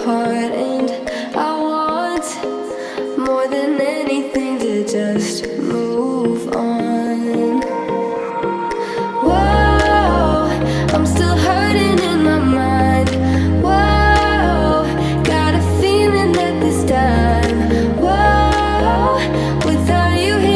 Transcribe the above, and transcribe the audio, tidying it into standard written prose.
apart, and I want more than anything to just move on. Whoa, I'm still hurting in my mind. Whoa, got a feeling that this time, whoa, without you here